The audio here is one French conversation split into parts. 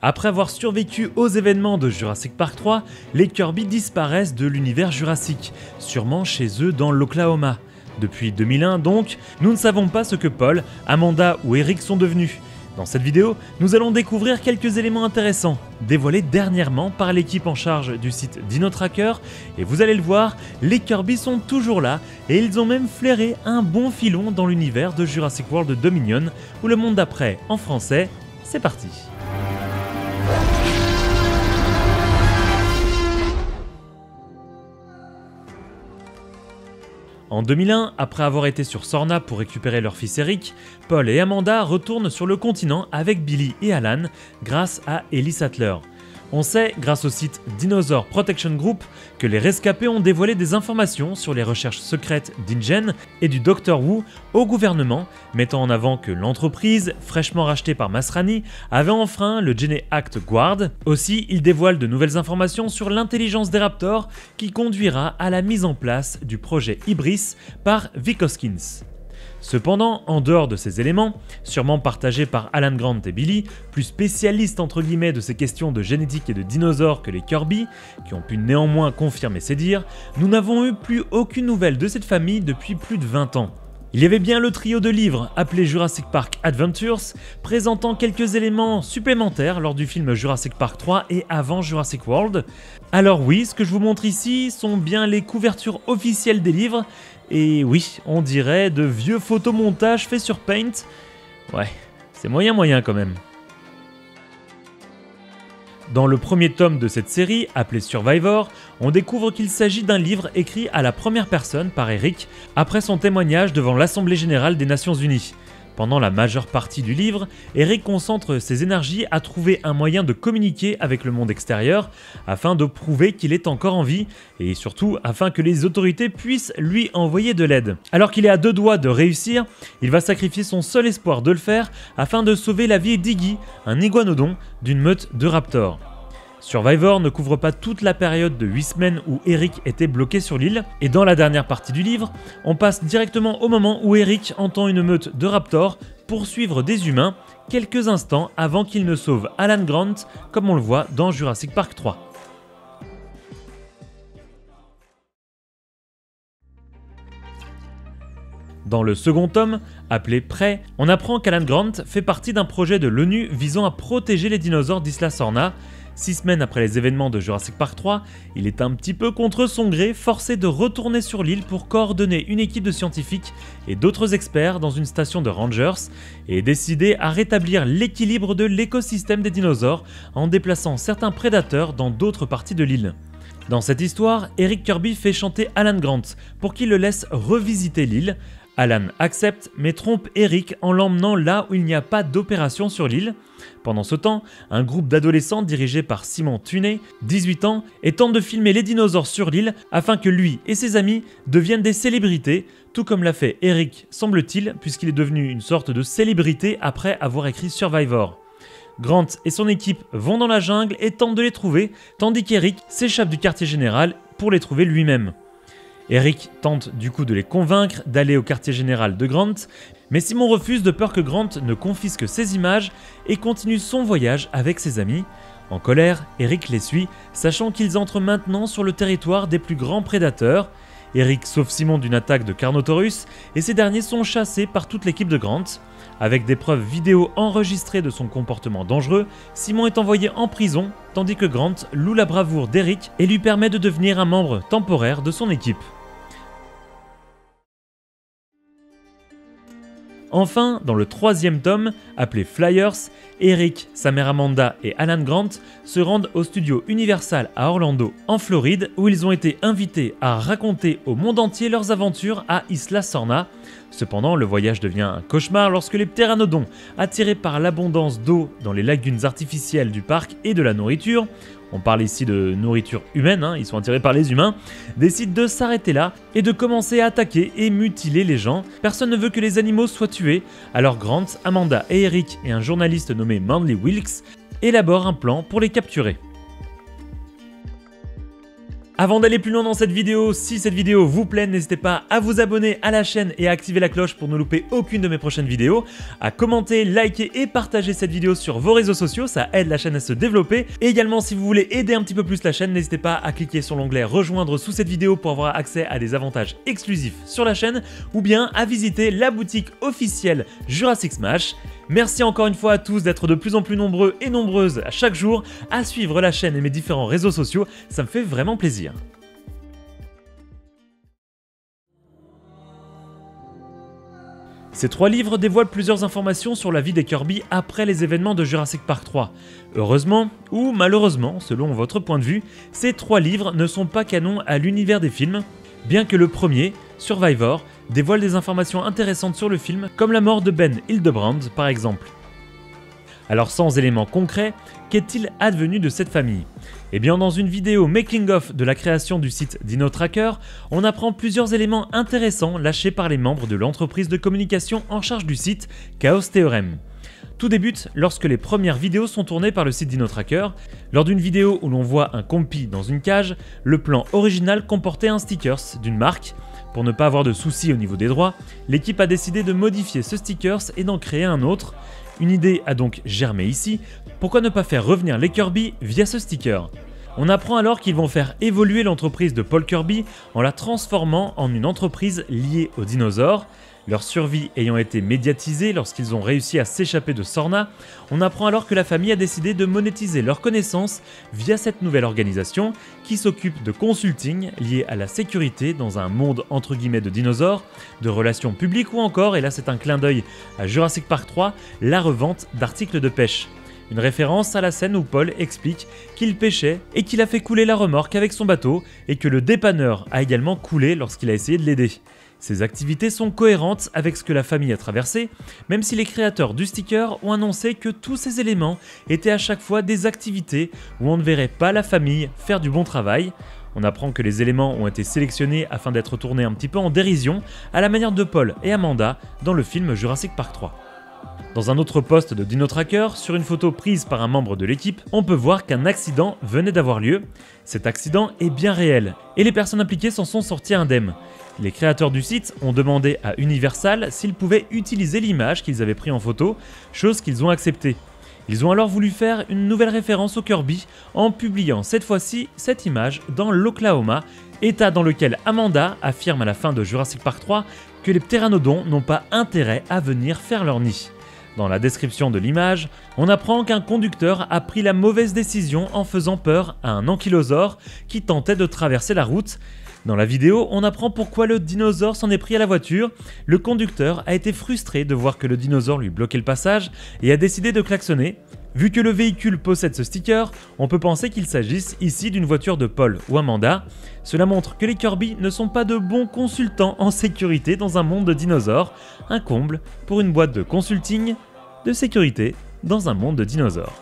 Après avoir survécu aux événements de Jurassic Park 3, les Kirby disparaissent de l'univers jurassique, sûrement chez eux dans l'Oklahoma. Depuis 2001 donc, nous ne savons pas ce que Paul, Amanda ou Eric sont devenus. Dans cette vidéo, nous allons découvrir quelques éléments intéressants, dévoilés dernièrement par l'équipe en charge du site DinoTracker, et vous allez le voir, les Kirby sont toujours là, et ils ont même flairé un bon filon dans l'univers de Jurassic World Dominion, ou le monde d'après en français. C'est parti. En 2001, après avoir été sur Sorna pour récupérer leur fils Eric, Paul et Amanda retournent sur le continent avec Billy et Alan grâce à Ellie Sattler. On sait, grâce au site Dinosaur Protection Group, que les rescapés ont dévoilé des informations sur les recherches secrètes d'InGen et du Dr Wu au gouvernement, mettant en avant que l'entreprise, fraîchement rachetée par Masrani, avait enfreint le Gene Act Guard. Aussi, ils dévoilent de nouvelles informations sur l'intelligence des Raptors qui conduira à la mise en place du projet Hybris par Vic Hoskins. Cependant, en dehors de ces éléments, sûrement partagés par Alan Grant et Billy, plus spécialistes entre guillemets de ces questions de génétique et de dinosaures que les Kirby, qui ont pu néanmoins confirmer ces dires, nous n'avons eu plus aucune nouvelle de cette famille depuis plus de 20 ans. Il y avait bien le trio de livres appelé Jurassic Park Adventures, présentant quelques éléments supplémentaires lors du film Jurassic Park 3 et avant Jurassic World. Alors oui, ce que je vous montre ici sont bien les couvertures officielles des livres, et oui, on dirait de vieux photomontages faits sur Paint. Ouais, c'est moyen quand même. Dans le premier tome de cette série, appelé Survivor, on découvre qu'il s'agit d'un livre écrit à la première personne par Eric après son témoignage devant l'Assemblée Générale des Nations Unies. Pendant la majeure partie du livre, Eric concentre ses énergies à trouver un moyen de communiquer avec le monde extérieur afin de prouver qu'il est encore en vie et surtout afin que les autorités puissent lui envoyer de l'aide. Alors qu'il est à deux doigts de réussir, il va sacrifier son seul espoir de le faire afin de sauver la vie d'Iggy, un iguanodon d'une meute de raptors. Survivor ne couvre pas toute la période de 8 semaines où Eric était bloqué sur l'île, et dans la dernière partie du livre, on passe directement au moment où Eric entend une meute de raptors poursuivre des humains quelques instants avant qu'il ne sauve Alan Grant, comme on le voit dans Jurassic Park 3. Dans le second tome, appelé Prey, on apprend qu'Alan Grant fait partie d'un projet de l'ONU visant à protéger les dinosaures d'Isla Sorna. 6 semaines après les événements de Jurassic Park 3, il est un petit peu contre son gré forcé de retourner sur l'île pour coordonner une équipe de scientifiques et d'autres experts dans une station de rangers et décider à rétablir l'équilibre de l'écosystème des dinosaures en déplaçant certains prédateurs dans d'autres parties de l'île. Dans cette histoire, Eric Kirby fait chanter Alan Grant pour qu'il le laisse revisiter l'île. Alan accepte mais trompe Eric en l'emmenant là où il n'y a pas d'opération sur l'île. Pendant ce temps, un groupe d'adolescents dirigé par Simon Tunney, 18 ans, tente de filmer les dinosaures sur l'île afin que lui et ses amis deviennent des célébrités, tout comme l'a fait Eric, semble-t-il, puisqu'il est devenu une sorte de célébrité après avoir écrit Survivor. Grant et son équipe vont dans la jungle et tentent de les trouver, tandis qu'Eric s'échappe du quartier général pour les trouver lui-même. Eric tente du coup de les convaincre d'aller au quartier général de Grant, mais Simon refuse de peur que Grant ne confisque ses images et continue son voyage avec ses amis. En colère, Eric les suit, sachant qu'ils entrent maintenant sur le territoire des plus grands prédateurs. Eric sauve Simon d'une attaque de Carnotaurus et ces derniers sont chassés par toute l'équipe de Grant. Avec des preuves vidéo enregistrées de son comportement dangereux, Simon est envoyé en prison, tandis que Grant loue la bravoure d'Eric et lui permet de devenir un membre temporaire de son équipe. Enfin, dans le troisième tome, appelé Flyers, Eric, sa mère Amanda et Alan Grant se rendent au studio Universal à Orlando, en Floride, où ils ont été invités à raconter au monde entier leurs aventures à Isla Sorna. Cependant, le voyage devient un cauchemar lorsque les ptéranodons, attirés par l'abondance d'eau dans les lagunes artificielles du parc et de la nourriture, on parle ici de nourriture humaine, ils sont attirés par les humains, décident de s'arrêter là et de commencer à attaquer et mutiler les gens. Personne ne veut que les animaux soient tués, alors Grant, Amanda et Eric et un journaliste nommé Manly Wilkes élaborent un plan pour les capturer. Avant d'aller plus loin dans cette vidéo, si cette vidéo vous plaît, n'hésitez pas à vous abonner à la chaîne et à activer la cloche pour ne louper aucune de mes prochaines vidéos, à commenter, liker et partager cette vidéo sur vos réseaux sociaux, ça aide la chaîne à se développer. Et également, si vous voulez aider un petit peu plus la chaîne, n'hésitez pas à cliquer sur l'onglet rejoindre sous cette vidéo pour avoir accès à des avantages exclusifs sur la chaîne, ou bien à visiter la boutique officielle Jurassic Smash. Merci encore une fois à tous d'être de plus en plus nombreux et nombreuses à chaque jour à suivre la chaîne et mes différents réseaux sociaux, ça me fait vraiment plaisir. Ces 3 livres dévoilent plusieurs informations sur la vie des Kirby après les événements de Jurassic Park 3. Heureusement, ou malheureusement, selon votre point de vue, ces 3 livres ne sont pas canons à l'univers des films, bien que le premier, Survivor, dévoile des informations intéressantes sur le film, comme la mort de Ben Hildebrand par exemple. Alors sans éléments concrets, qu'est-il advenu de cette famille? Eh bien dans une vidéo making-of de la création du site DinoTracker, on apprend plusieurs éléments intéressants lâchés par les membres de l'entreprise de communication en charge du site, Chaos Theorem. Tout débute lorsque les premières vidéos sont tournées par le site DinoTracker. Lors d'une vidéo où l'on voit un compi dans une cage, le plan original comportait un sticker d'une marque. Pour ne pas avoir de soucis au niveau des droits, l'équipe a décidé de modifier ce sticker et d'en créer un autre. Une idée a donc germé ici, pourquoi ne pas faire revenir les Kirby via ce sticker? On apprend alors qu'ils vont faire évoluer l'entreprise de Paul Kirby en la transformant en une entreprise liée aux dinosaures. Leur survie ayant été médiatisée lorsqu'ils ont réussi à s'échapper de Sorna, on apprend alors que la famille a décidé de monétiser leurs connaissances via cette nouvelle organisation qui s'occupe de consulting lié à la sécurité dans un monde entre guillemets de dinosaures, de relations publiques ou encore, et là c'est un clin d'œil à Jurassic Park 3, la revente d'articles de pêche. Une référence à la scène où Paul explique qu'il pêchait et qu'il a fait couler la remorque avec son bateau et que le dépanneur a également coulé lorsqu'il a essayé de l'aider. Ces activités sont cohérentes avec ce que la famille a traversé, même si les créateurs du sticker ont annoncé que tous ces éléments étaient à chaque fois des activités où on ne verrait pas la famille faire du bon travail. On apprend que les éléments ont été sélectionnés afin d'être tournés un petit peu en dérision, à la manière de Paul et Amanda dans le film Jurassic Park 3. Dans un autre post de DinoTracker, sur une photo prise par un membre de l'équipe, on peut voir qu'un accident venait d'avoir lieu. Cet accident est bien réel, et les personnes impliquées s'en sont sorties indemnes. Les créateurs du site ont demandé à Universal s'ils pouvaient utiliser l'image qu'ils avaient prise en photo, chose qu'ils ont acceptée. Ils ont alors voulu faire une nouvelle référence au Kirby en publiant cette fois-ci cette image dans l'Oklahoma, état dans lequel Amanda affirme à la fin de Jurassic Park 3 que les ptéranodons n'ont pas intérêt à venir faire leur nid. Dans la description de l'image, on apprend qu'un conducteur a pris la mauvaise décision en faisant peur à un ankylosaure qui tentait de traverser la route. Dans la vidéo, on apprend pourquoi le dinosaure s'en est pris à la voiture. Le conducteur a été frustré de voir que le dinosaure lui bloquait le passage et a décidé de klaxonner. Vu que le véhicule possède ce sticker, on peut penser qu'il s'agisse ici d'une voiture de Paul ou Amanda. Cela montre que les Kirby ne sont pas de bons consultants en sécurité dans un monde de dinosaures. Un comble pour une boîte de consulting de sécurité dans un monde de dinosaures.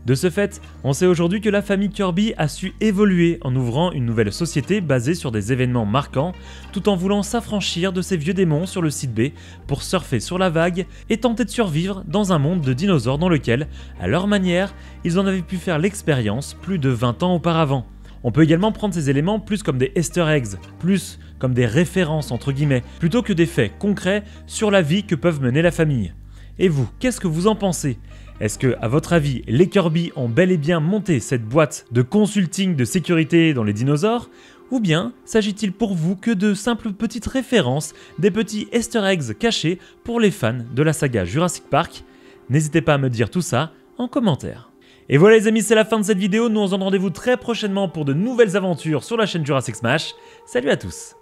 De ce fait, on sait aujourd'hui que la famille Kirby a su évoluer en ouvrant une nouvelle société basée sur des événements marquants, tout en voulant s'affranchir de ces vieux démons sur le site B pour surfer sur la vague et tenter de survivre dans un monde de dinosaures dans lequel, à leur manière, ils en avaient pu faire l'expérience plus de 20 ans auparavant. On peut également prendre ces éléments plus comme des easter eggs, plus comme des références entre guillemets, plutôt que des faits concrets sur la vie que peuvent mener la famille. Et vous, qu'est-ce que vous en pensez ? Est-ce que, à votre avis, les Kirby ont bel et bien monté cette boîte de consulting de sécurité dans les dinosaures? Ou bien s'agit-il pour vous que de simples petites références, des petits easter eggs cachés pour les fans de la saga Jurassic Park? N'hésitez pas à me dire tout ça en commentaire. Et voilà les amis, c'est la fin de cette vidéo. Nous on se donne rendez-vous très prochainement pour de nouvelles aventures sur la chaîne Jurassic Smash. Salut à tous!